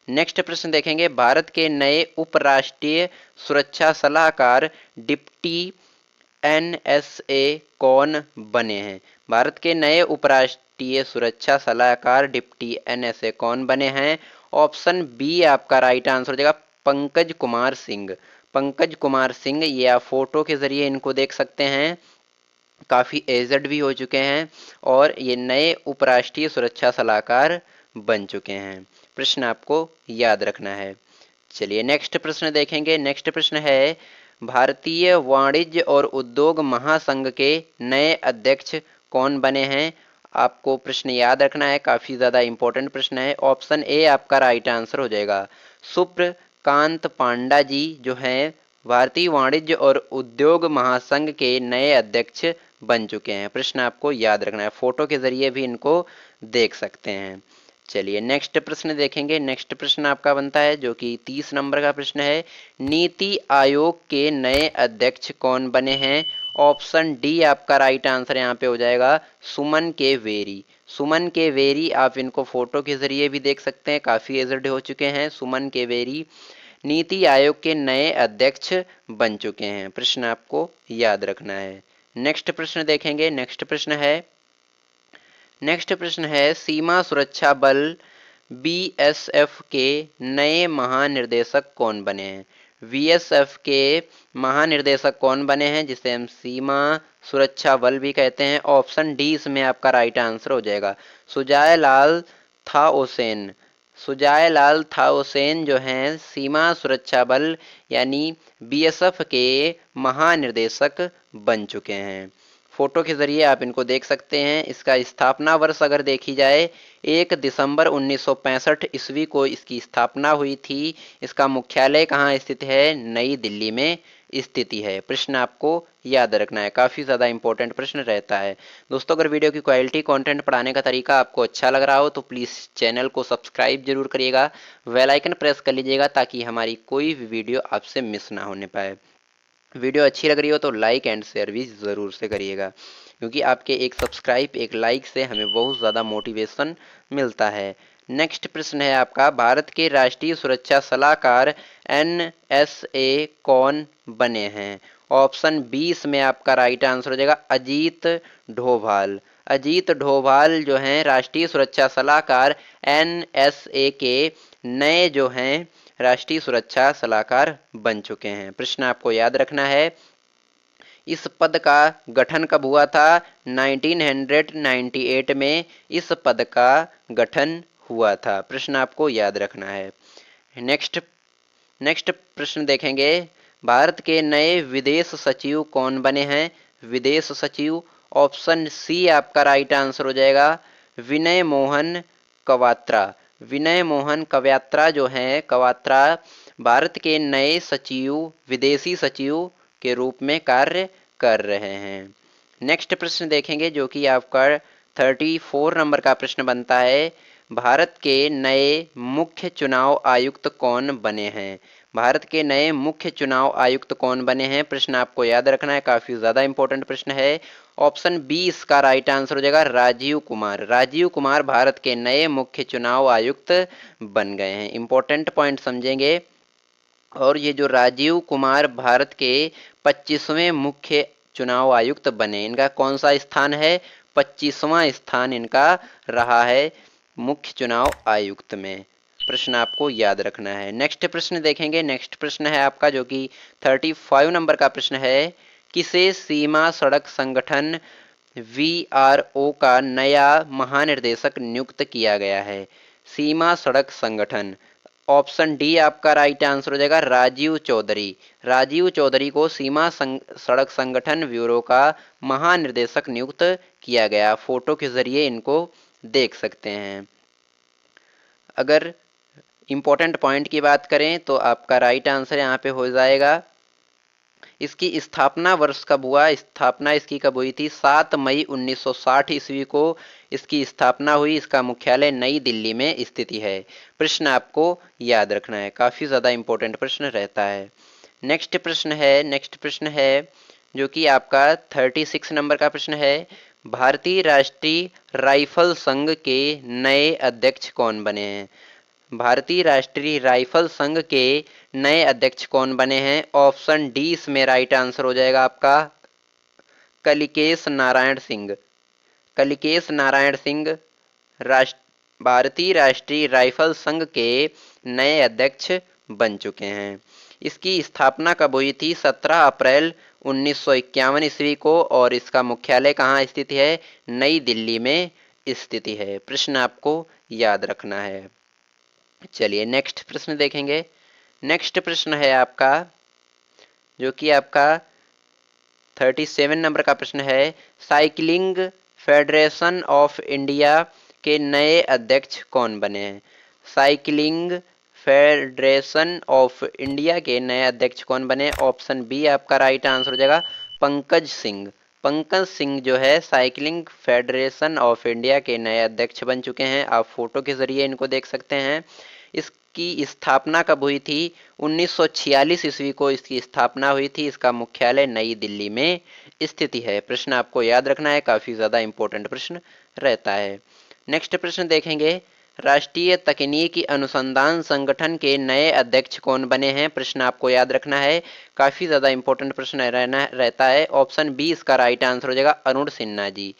नेक्स्ट प्रश्न देखेंगे। भारत के नए उपराष्ट्रीय सुरक्षा सलाहकार डिप्टी एनएसए कौन बने हैं? भारत के नए उपराष्ट्रीय सुरक्षा सलाहकार डिप्टी एनएसए कौन बने हैं? ऑप्शन बी आपका राइट आंसर हो जाएगा पंकज कुमार सिंह। पंकज कुमार सिंह, ये आप फोटो के जरिए इनको देख सकते हैं, काफ़ी एजड भी हो चुके हैं और ये नए उपराष्ट्रीय सुरक्षा सलाहकार बन चुके हैं। प्रश्न आपको याद रखना है। चलिए नेक्स्ट प्रश्न देखेंगे। नेक्स्ट प्रश्न है भारतीय वाणिज्य और उद्योग महासंघ के नए अध्यक्ष कौन बने हैं? आपको प्रश्न याद रखना है, काफ़ी ज़्यादा इंपॉर्टेंट प्रश्न है। ऑप्शन ए आपका राइट आंसर हो जाएगा सुप्रकांत पांडा जी जो हैं भारतीय वाणिज्य और उद्योग महासंघ के नए अध्यक्ष बन चुके हैं। प्रश्न आपको याद रखना है, फोटो के जरिए भी इनको देख सकते हैं। चलिए नेक्स्ट प्रश्न देखेंगे। नेक्स्ट प्रश्न आपका बनता है जो कि 30 नंबर का प्रश्न है। नीति आयोग के नए अध्यक्ष कौन बने हैं? ऑप्शन डी आपका राइट आंसर यहाँ पे हो जाएगा सुमन के वेरी। सुमन के वेरी, आप इनको फोटो के जरिए भी देख सकते हैं, काफ़ी एजड हो चुके हैं। सुमन के वेरी नीति आयोग के नए अध्यक्ष बन चुके हैं। प्रश्न आपको याद रखना है। नेक्स्ट प्रश्न देखेंगे। नेक्स्ट प्रश्न है सीमा सुरक्षा बल बीएसएफ के नए महानिर्देशक कौन बने हैं? बीएसएफ के महानिर्देशक कौन बने हैं, जिसे हम सीमा सुरक्षा बल भी कहते हैं? ऑप्शन डी इसमें आपका राइट आंसर हो जाएगा सुजाय लाल थाओसेन। सुजाय लाल थाओसेन जो हैं सीमा सुरक्षा बल यानी बीएसएफ के महानिर्देशक बन चुके हैं। फोटो के जरिए आप इनको देख सकते हैं। इसका स्थापना वर्ष अगर देखी जाए 1 दिसंबर 1965 ईस्वी को इसकी स्थापना हुई थी। इसका मुख्यालय कहाँ स्थित है? नई दिल्ली में स्थिति है। प्रश्न आपको याद रखना है, काफ़ी ज़्यादा इंपॉर्टेंट प्रश्न रहता है। दोस्तों अगर वीडियो की क्वालिटी कंटेंट पढ़ाने का तरीका आपको अच्छा लग रहा हो तो प्लीज़ चैनल को सब्सक्राइब जरूर करिएगा, बेल आइकन प्रेस कर लीजिएगा ताकि हमारी कोई भी वीडियो आपसे मिस ना होने पाए। वीडियो अच्छी लग रही हो तो लाइक एंड शेयर भी ज़रूर से करिएगा, क्योंकि आपके एक सब्सक्राइब एक लाइक से हमें बहुत ज़्यादा मोटिवेशन मिलता है। नेक्स्ट प्रश्न है आपका, भारत के राष्ट्रीय सुरक्षा सलाहकार NSA कौन बने हैं? ऑप्शन 20 में आपका राइट आंसर हो जाएगा अजीत डोभाल। अजीत डोभाल जो हैं राष्ट्रीय सुरक्षा सलाहकार NSA के नए जो हैं राष्ट्रीय सुरक्षा सलाहकार बन चुके हैं। प्रश्न आपको याद रखना है, इस पद का गठन कब हुआ था? 1998 में इस पद का गठन हुआ था। प्रश्न आपको याद रखना है। नेक्स्ट प्रश्न देखेंगे, भारत के नए विदेश सचिव कौन बने हैं? विदेश सचिव ऑप्शन सी आपका राइट आंसर हो जाएगा विनय मोहन क्वात्रा। विनय मोहन क्वात्रा जो हैं क्वात्रा भारत के नए सचिव विदेशी सचिव के रूप में कार्य कर रहे हैं। नेक्स्ट प्रश्न देखेंगे जो कि आपका 34 नंबर का प्रश्न बनता है, भारत के नए मुख्य चुनाव आयुक्त कौन बने हैं? भारत के नए मुख्य चुनाव आयुक्त कौन बने हैं? प्रश्न आपको याद रखना है, काफी ज्यादा इंपॉर्टेंट प्रश्न है। ऑप्शन 20 का राइट आंसर हो जाएगा राजीव कुमार। राजीव कुमार भारत के नए मुख्य चुनाव आयुक्त बन गए हैं। इंपॉर्टेंट पॉइंट समझेंगे। और ये जो राजीव कुमार भारत के 25वें मुख्य चुनाव आयुक्त बने, इनका कौन सा स्थान है? 25वां स्थान इनका रहा है मुख्य चुनाव आयुक्त में। प्रश्न आपको याद रखना है। नेक्स्ट प्रश्न देखेंगे। नेक्स्ट प्रश्न है आपका जो कि 35 नंबर का प्रश्न है, किसे सीमा सड़क संगठन VRO का नया महानिर्देशक नियुक्त किया गया है? सीमा सड़क संगठन ऑप्शन डी आपका राइट आंसर हो जाएगा राजीव चौधरी। राजीव चौधरी को सीमा सड़क संगठन ब्यूरो का महानिर्देशक नियुक्त किया गया। फोटो के जरिए इनको देख सकते हैं। अगर इंपॉर्टेंट पॉइंट की बात करें तो आपका राइट आंसर यहाँ पे हो जाएगा, इसकी स्थापना वर्ष कब हुआ? स्थापना इसकी कब हुई थी? 7 मई 1960 ईस्वी को इसकी स्थापना हुई। इसका मुख्यालय नई दिल्ली में स्थिति है। प्रश्न आपको याद रखना है, काफी ज्यादा इंपॉर्टेंट प्रश्न रहता है। नेक्स्ट प्रश्न है जो कि आपका 36 नंबर का प्रश्न है, भारतीय राष्ट्रीय राइफल संघ के नए अध्यक्ष कौन बने हैं? भारतीय राष्ट्रीय राइफल संघ के नए अध्यक्ष कौन बने हैं? ऑप्शन डी इसमें राइट आंसर हो जाएगा आपका कलिकेश नारायण सिंह। कलिकेश नारायण सिंह भारतीय राष्ट्रीय राइफल संघ के नए अध्यक्ष बन चुके हैं। इसकी स्थापना कब हुई थी? 17 अप्रैल 1951 ईस्वी को, और इसका मुख्यालय कहाँ स्थित है? नई दिल्ली में स्थिति है। प्रश्न आपको याद रखना है। चलिए नेक्स्ट प्रश्न देखेंगे। नेक्स्ट प्रश्न है आपका जो कि आपका 37 नंबर का प्रश्न है, साइकिलिंग फेडरेशन ऑफ इंडिया के नए अध्यक्ष कौन बने हैं? साइकिलिंग फेडरेशन ऑफ इंडिया के नए अध्यक्ष कौन बने? ऑप्शन बी आपका राइट आंसर हो जाएगा पंकज सिंह। पंकज सिंह जो है साइकिलिंग फेडरेशन ऑफ इंडिया के नए अध्यक्ष बन चुके हैं। आप फोटो के जरिए इनको देख सकते हैं। इसकी स्थापना कब हुई थी? 1946 ईस्वी को इसकी स्थापना हुई थी। इसका मुख्यालय नई दिल्ली में स्थिति है। प्रश्न आपको याद रखना है, काफी ज्यादा इंपॉर्टेंट प्रश्न रहता है। नेक्स्ट प्रश्न देखेंगे, राष्ट्रीय तकनीकी अनुसंधान संगठन के नए अध्यक्ष कौन बने हैं? प्रश्न आपको याद रखना है, काफी ज्यादा इंपॉर्टेंट प्रश्न रहता है। ऑप्शन बी इसका राइट आंसर हो जाएगा अरुण सिन्हा जी।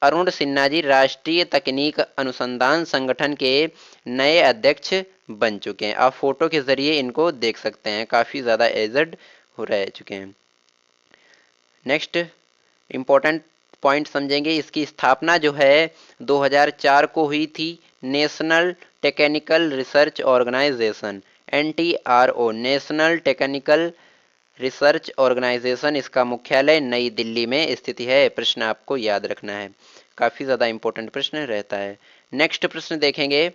अरुण सिन्हा जी राष्ट्रीय तकनीक अनुसंधान संगठन के नए अध्यक्ष बन चुके हैं। आप फोटो के जरिए इनको देख सकते हैं, काफी ज्यादा एजड हो रह चुके हैं। नेक्स्ट इंपॉर्टेंट पॉइंट समझेंगे। इसकी स्थापना जो है 2004 को हुई थी। National technical research organisation NTRO, national technical research organisation, इसका मुख्यालय नई दिल्ली में स्थित है। प्रश्न आपको याद रखना है, काफी ज्यादा इंपॉर्टेंट प्रश्न रहता है। नेक्स्ट प्रश्न देखेंगे,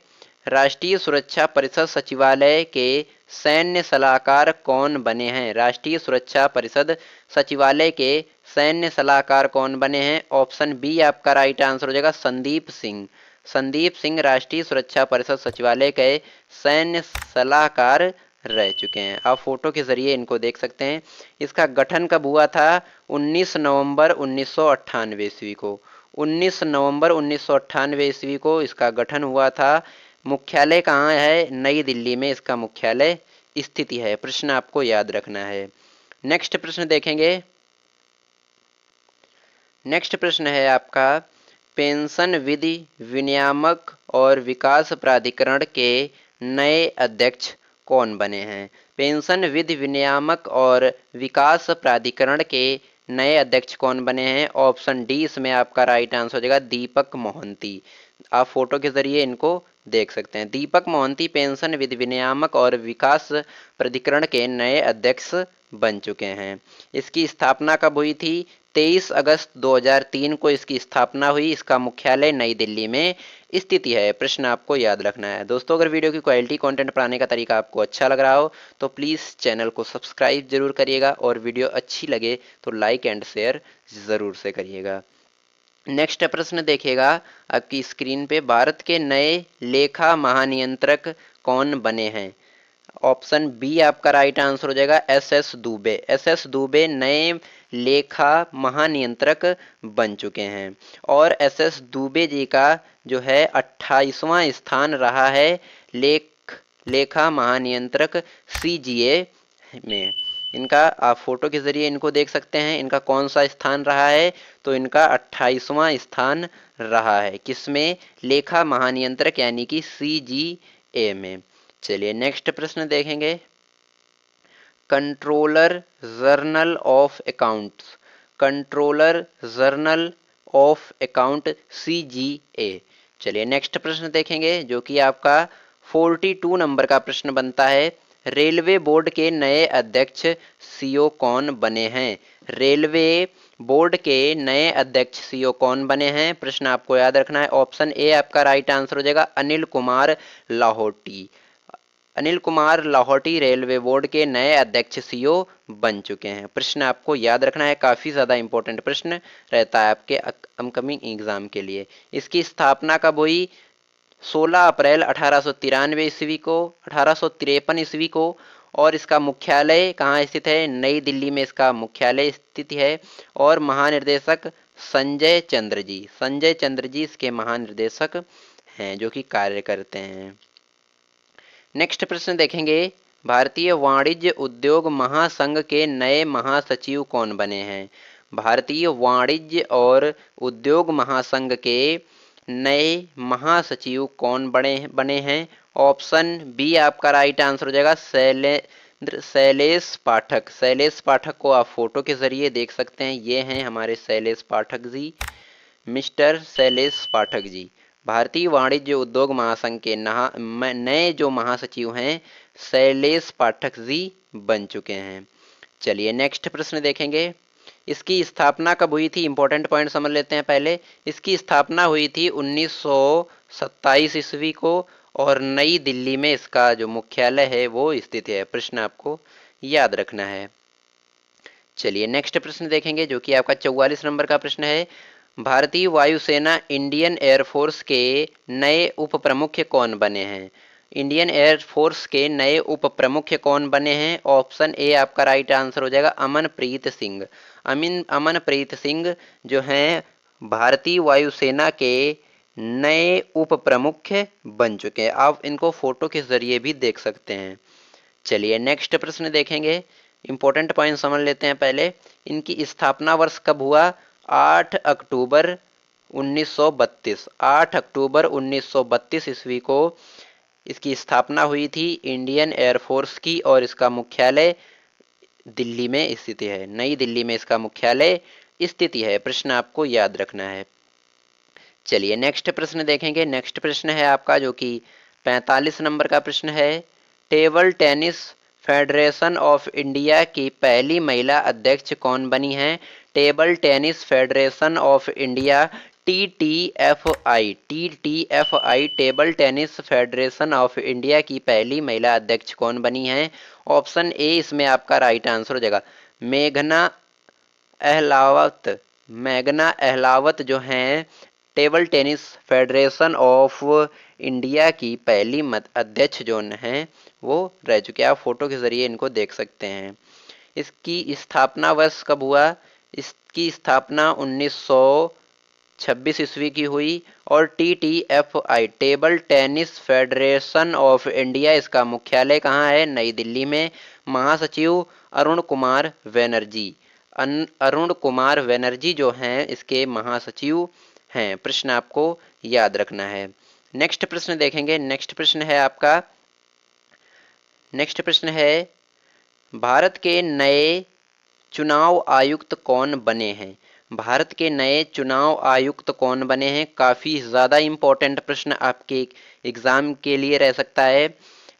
राष्ट्रीय सुरक्षा परिषद सचिवालय के सैन्य सलाहकार कौन बने हैं? राष्ट्रीय सुरक्षा परिषद सचिवालय के सैन्य सलाहकार कौन बने हैं? ऑप्शन बी आपका राइट आंसर हो जाएगा, संदीप सिंह। संदीप सिंह राष्ट्रीय सुरक्षा परिषद सचिवालय के सैन्य सलाहकार रह चुके हैं। आप फोटो के जरिए इनको देख सकते हैं। इसका गठन कब हुआ था? 19 नवंबर 1998 ईस्वी को। 19 नवंबर 1998 ईस्वी को इसका गठन हुआ था। मुख्यालय कहाँ है? नई दिल्ली में इसका मुख्यालय स्थिति है। प्रश्न आपको याद रखना है। नेक्स्ट प्रश्न देखेंगे। नेक्स्ट प्रश्न है आपका, पेंशन विधि विनियामक और विकास प्राधिकरण के नए अध्यक्ष कौन बने हैं? पेंशन विधि विनियामक और विकास प्राधिकरण के नए अध्यक्ष कौन बने हैं? ऑप्शन डी इसमें आपका राइट आंसर हो जाएगा, दीपक मोहंती। आप फोटो के जरिए इनको देख सकते हैं। दीपक मोहंती पेंशन विधि विनियामक और विकास प्राधिकरण के नए अध्यक्ष बन चुके हैं। इसकी स्थापना कब हुई थी? 23 अगस्त 2003 को इसकी स्थापना हुई। इसका मुख्यालय नई दिल्ली में स्थिति है। प्रश्न आपको याद रखना है। दोस्तों, अगर वीडियो की क्वालिटी कंटेंट पढ़ाने का तरीका आपको अच्छा लग रहा हो तो प्लीज़ चैनल को सब्सक्राइब जरूर करिएगा, और वीडियो अच्छी लगे तो लाइक एंड शेयर ज़रूर से करिएगा। नेक्स्ट प्रश्न देखिएगा आपकी स्क्रीन पे, भारत के नए लेखा महानियंत्रक कौन बने हैं? ऑप्शन बी आपका राइट आंसर हो जाएगा, एस दुबे। एस दुबे नए लेखा महानियंत्रक बन चुके हैं। और एस दुबे जी का जो है 28वां स्थान रहा है लेखा महानियंत्रक सीजीए में। इनका आप फोटो के जरिए इनको देख सकते हैं। इनका कौन सा स्थान रहा है? तो इनका 28वां स्थान रहा है। किसमें? लेखा महानियंत्रक यानी कि सीजीए में। चलिए नेक्स्ट प्रश्न देखेंगे, controller journal of accounts. Controller journal of account CGA. चलिए नेक्स्ट प्रश्न देखेंगे, जो कि आपका 42 नंबर का प्रश्न बनता है। रेलवे बोर्ड के नए अध्यक्ष सीओ कौन बने हैं? रेलवे बोर्ड के नए अध्यक्ष सीओ कौन बने हैं? प्रश्न आपको याद रखना है। ऑप्शन ए आपका राइट आंसर हो जाएगा, अनिल कुमार लाहौटी। अनिल कुमार लाहौटी रेलवे बोर्ड के नए अध्यक्ष सीओ बन चुके हैं। प्रश्न आपको याद रखना है, काफी ज्यादा इंपॉर्टेंट प्रश्न रहता है आपके अपकमिंग एग्जाम के लिए। इसकी स्थापना कब हुई? 16 अप्रैल 1893 ईस्वी को, 1853 ईस्वी को। और इसका मुख्यालय कहाँ स्थित है? नई दिल्ली में इसका मुख्यालय स्थित है। और महानिर्देशक संजय चंद्र जी, संजय चंद्र जी इसके महानिर्देशक हैं, जो कि कार्य करते हैं। नेक्स्ट प्रश्न देखेंगे, भारतीय वाणिज्य उद्योग महासंघ के नए महासचिव कौन बने हैं? भारतीय वाणिज्य और उद्योग महासंघ के नए महासचिव कौन बने हैं? ऑप्शन बी आपका राइट आंसर हो जाएगा, शैलेश पाठक। शैलेश पाठक को आप फोटो के जरिए देख सकते हैं। ये हैं हमारे शैलेश पाठक जी, मिस्टर शैलेश पाठक जी। भारतीय वाणिज्य उद्योग महासंघ के नए जो महासचिव हैं शैलेश पाठक जी बन चुके हैं। चलिए नेक्स्ट प्रश्न देखेंगे, इसकी स्थापना कब हुई थी? इंपॉर्टेंट पॉइंट समझ लेते हैं पहले। इसकी स्थापना हुई थी 1927 ईस्वी को, और नई दिल्ली में इसका जो मुख्यालय है वो स्थित है। प्रश्न आपको याद रखना है। चलिए नेक्स्ट प्रश्न देखेंगे, जो कि आपका 44 नंबर का प्रश्न है। भारतीय वायुसेना इंडियन एयरफोर्स के नए उप प्रमुख कौन बने हैं? इंडियन एयरफोर्स के नए उप प्रमुख कौन बने हैं? ऑप्शन ए आपका राइट आंसर हो जाएगा, अमनप्रीत सिंह। अमनप्रीत सिंह जो हैं भारतीय वायुसेना के नए उप प्रमुख बन चुके हैं। आप इनको फोटो के जरिए भी देख सकते हैं। चलिए नेक्स्ट प्रश्न देखेंगे, इंपॉर्टेंट पॉइंट समझ लेते हैं पहले। इनकी स्थापना वर्ष कब हुआ? 8 अक्टूबर 1932। 8 अक्टूबर 1932 ईस्वी को इसकी स्थापना हुई थी इंडियन एयरफोर्स की, और इसका मुख्यालय दिल्ली में स्थित है। नई दिल्ली में इसका मुख्यालय स्थिति है। प्रश्न आपको याद रखना है। चलिए नेक्स्ट प्रश्न देखेंगे। नेक्स्ट प्रश्न है आपका, जो कि 45 नंबर का प्रश्न है। Table tennis federation of India की पहली महिला अध्यक्ष कौन बनी हैं? Table tennis federation of India TTFI table tennis federation of India की पहली महिला अध्यक्ष कौन बनी हैं? ऑप्शन ए इसमें आपका राइट आंसर हो जाएगा, मेघना अहलावत। मेघना अहलावत जो हैं table tennis federation of India की पहली अध्यक्ष जो हैं वो रह चुके हैं। आप फोटो के जरिए इनको देख सकते हैं। इसकी स्थापना वर्ष कब हुआ? इसकी स्थापना 1926 ईस्वी की हुई और TTFI table tennis federation of India इसका मुख्यालय कहाँ है? नई दिल्ली में। महासचिव अरुण कुमार बनर्जी। अरुण कुमार बनर्जी जो हैं इसके महासचिव हैं। प्रश्न आपको याद रखना है। नेक्स्ट प्रश्न देखेंगे। नेक्स्ट प्रश्न है भारत के नए चुनाव आयुक्त कौन बने हैं? भारत के नए चुनाव आयुक्त कौन बने हैं? काफ़ी ज़्यादा इम्पोर्टेंट प्रश्न आपके एग्ज़ाम के लिए रह सकता है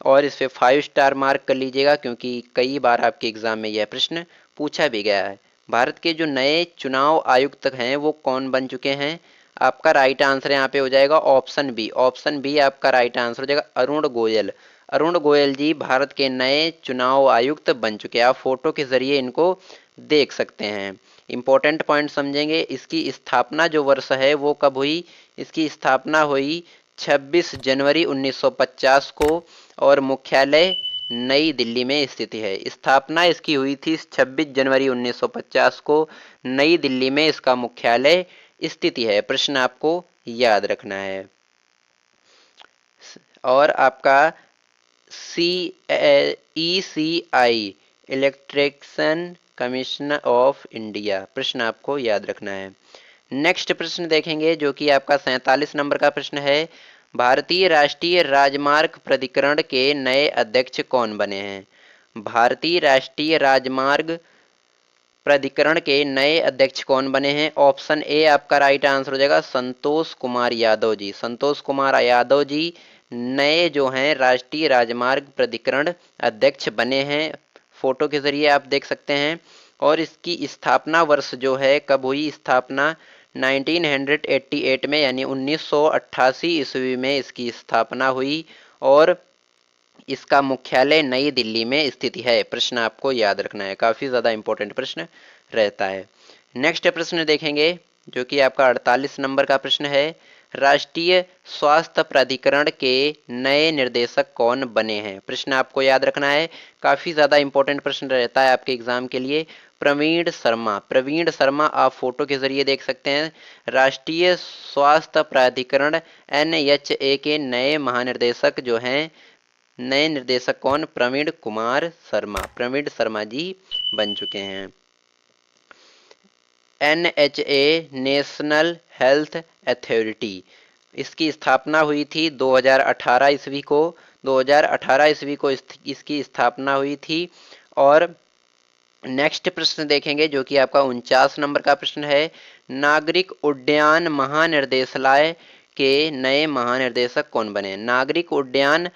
और इस पे 5 स्टार मार्क कर लीजिएगा क्योंकि कई बार आपके एग्ज़ाम में यह प्रश्न पूछा भी गया है। भारत के जो नए चुनाव आयुक्त हैं वो कौन बन चुके हैं? आपका राइट आंसर यहाँ पे हो जाएगा ऑप्शन बी। ऑप्शन बी आपका राइट आंसर हो जाएगा, अरुण गोयल। अरुण गोयल जी भारत के नए चुनाव आयुक्त बन चुके हैं। आप फोटो के जरिए इनको देख सकते हैं। इंपॉर्टेंट पॉइंट समझेंगे। इसकी स्थापना जो वर्ष है वो कब हुई? इसकी स्थापना हुई 26 जनवरी 1950 को और मुख्यालय नई दिल्ली में स्थित है। स्थापना इसकी हुई थी 26 जनवरी 1950 को, नई दिल्ली में इसका मुख्यालय स्थिति है। प्रश्न आपको याद रखना है। और आपका ECI electrician commission of India, प्रश्न आपको याद रखना है। नेक्स्ट प्रश्न देखेंगे जो कि आपका 47 नंबर का प्रश्न है। भारतीय राष्ट्रीय राजमार्ग प्राधिकरण के नए अध्यक्ष कौन बने हैं? भारतीय राष्ट्रीय राजमार्ग प्राधिकरण के नए अध्यक्ष कौन बने हैं? ऑप्शन ए आपका राइट आंसर हो जाएगा, संतोष कुमार यादव जी। संतोष कुमार यादव जी नए जो हैं राष्ट्रीय राजमार्ग प्राधिकरण अध्यक्ष बने हैं। फोटो के जरिए आप देख सकते हैं। और इसकी स्थापना वर्ष जो है कब हुई? स्थापना 1988 में यानी 1988 ईस्वी में इसकी स्थापना हुई और इसका मुख्यालय नई दिल्ली में स्थित है। प्रश्न आपको याद रखना है, काफ़ी ज़्यादा इंपॉर्टेंट प्रश्न रहता है। नेक्स्ट प्रश्न देखेंगे जो कि आपका 48 नंबर का प्रश्न है। राष्ट्रीय स्वास्थ्य प्राधिकरण के नए निर्देशक कौन बने हैं? प्रश्न आपको याद रखना है, काफ़ी ज़्यादा इंपॉर्टेंट प्रश्न रहता है आपके एग्जाम के लिए। प्रवीण शर्मा। प्रवीण शर्मा आप फोटो के जरिए देख सकते हैं। राष्ट्रीय स्वास्थ्य प्राधिकरण NHA के नए महानिर्देशक जो हैं, नए निर्देशक कौन? प्रवीण कुमार शर्मा। प्रवीण शर्मा जी बन चुके हैं। NHA नेशनल हेल्थ अथॉरिटी, इसकी स्थापना हुई थी 2018 ईस्वी को। 2018 ईस्वी को इसकी स्थापना हुई थी। और नेक्स्ट प्रश्न देखेंगे जो कि आपका 49 नंबर का प्रश्न है। नागरिक उड्डयन महानिर्देशालय के नए महानिर्देशक कौन बने? नागरिक उड्डयन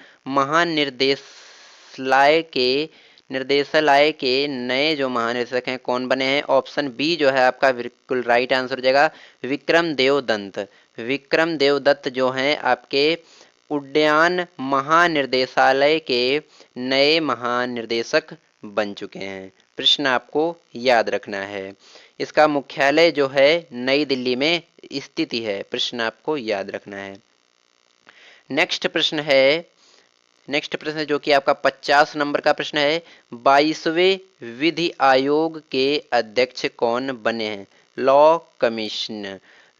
निर्देशालय के नए जो महानिदेशक हैं कौन बने हैं? ऑप्शन बी जो है आपका बिल्कुल राइट आंसर हो जाएगा, विक्रम देव दत्त। विक्रम देव दत्त जो हैं आपके उड्डयन महानिर्देशालय के नए महानिर्देशक बन चुके हैं। प्रश्न आपको याद रखना है। इसका मुख्यालय जो है नई दिल्ली में स्थित है। प्रश्न आपको याद रखना है। नेक्स्ट प्रश्न जो कि आपका 50 नंबर का प्रश्न है। 22वें विधि आयोग के अध्यक्ष कौन बने हैं?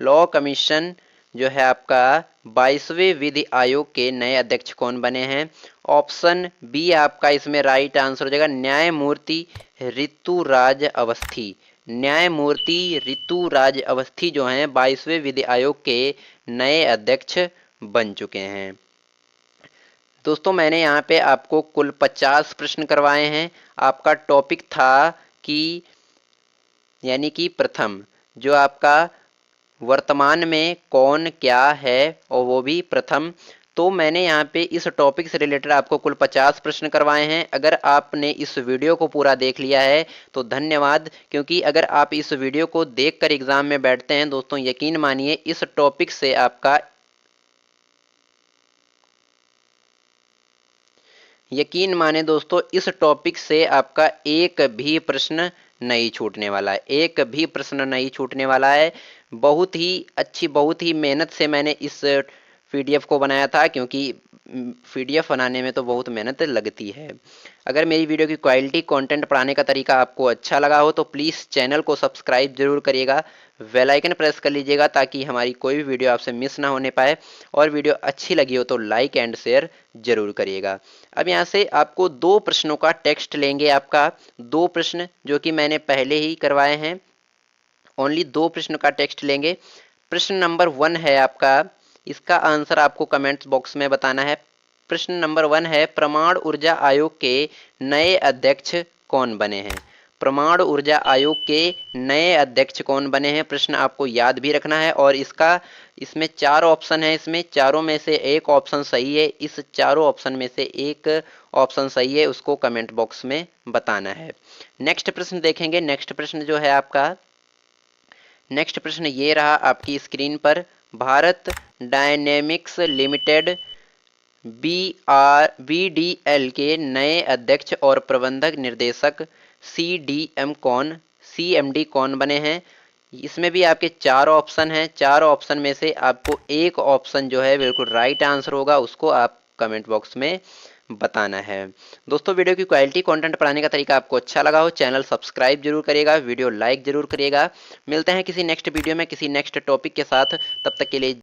लॉ कमीशन जो है आपका 22वें विधि आयोग के नए अध्यक्ष कौन बने हैं? ऑप्शन बी आपका इसमें राइट आंसर हो जाएगा, न्यायमूर्ति ऋतुराज अवस्थी। न्यायमूर्ति ऋतुराज अवस्थी जो हैं 22वें विधि आयोग के नए अध्यक्ष बन चुके हैं। दोस्तों मैंने यहाँ पे आपको कुल 50 प्रश्न करवाए हैं। आपका टॉपिक था कि यानी कि प्रथम जो आपका वर्तमान में कौन क्या है और वो भी प्रथम। तो मैंने यहाँ पे इस टॉपिक से रिलेटेड आपको कुल 50 प्रश्न करवाए हैं। अगर आपने इस वीडियो को पूरा देख लिया है तो धन्यवाद, क्योंकि अगर आप इस वीडियो को देखकर एग्जाम में बैठते हैं दोस्तों, यकीन मानिए इस टॉपिक से आपका यकीन माने दोस्तों, इस टॉपिक से आपका एक भी प्रश्न नहीं छूटने वाला है, एक भी प्रश्न नहीं छूटने वाला है। बहुत ही अच्छी, बहुत ही मेहनत से मैंने इस पीडीएफ को बनाया था, क्योंकि पीडीएफ बनाने में तो बहुत मेहनत लगती है। अगर मेरी वीडियो की क्वालिटी, कंटेंट पढ़ाने का तरीका आपको अच्छा लगा हो तो प्लीज़ चैनल को सब्सक्राइब जरूर करिएगा, बेल आइकन प्रेस कर लीजिएगा ताकि हमारी कोई भी वीडियो आपसे मिस ना होने पाए। और वीडियो अच्छी लगी हो तो लाइक एंड शेयर जरूर करिएगा। अब यहाँ से आपको 2 प्रश्नों का टेक्स्ट लेंगे, आपका 2 प्रश्न जो कि मैंने पहले ही करवाए हैं, ओनली 2 प्रश्न का टेक्स्ट लेंगे। प्रश्न नंबर 1 है आपका, इसका आंसर आपको कमेंट्स बॉक्स में बताना है। प्रश्न नंबर 1 है, परमाणु ऊर्जा आयोग के नए अध्यक्ष कौन बने हैं? परमाणु ऊर्जा आयोग के नए अध्यक्ष कौन बने हैं? प्रश्न आपको याद भी रखना है। और इसमें 4 ऑप्शन है, इसमें चारों में से एक ऑप्शन सही है। इस चारों ऑप्शन में से एक ऑप्शन सही है, उसको कमेंट बॉक्स में बताना है। नेक्स्ट प्रश्न देखेंगे। नेक्स्ट प्रश्न जो है आपका, नेक्स्ट प्रश्न ये रहा आपकी स्क्रीन पर। भारत डायनेमिक्स लिमिटेड BDL के नए अध्यक्ष और प्रबंधक निर्देशक CMD कौन बने हैं? इसमें भी आपके 4 ऑप्शन हैं। 4 ऑप्शन में से आपको एक ऑप्शन जो है बिल्कुल राइट आंसर होगा, उसको आप कमेंट बॉक्स में बताना है। दोस्तों, वीडियो की क्वालिटी, कंटेंट पढ़ाने का तरीका आपको अच्छा लगा हो, चैनल सब्सक्राइब जरूर करिएगा, वीडियो लाइक जरूर करिएगा। मिलते हैं किसी नेक्स्ट वीडियो में किसी नेक्स्ट टॉपिक के साथ, तब तक के लिए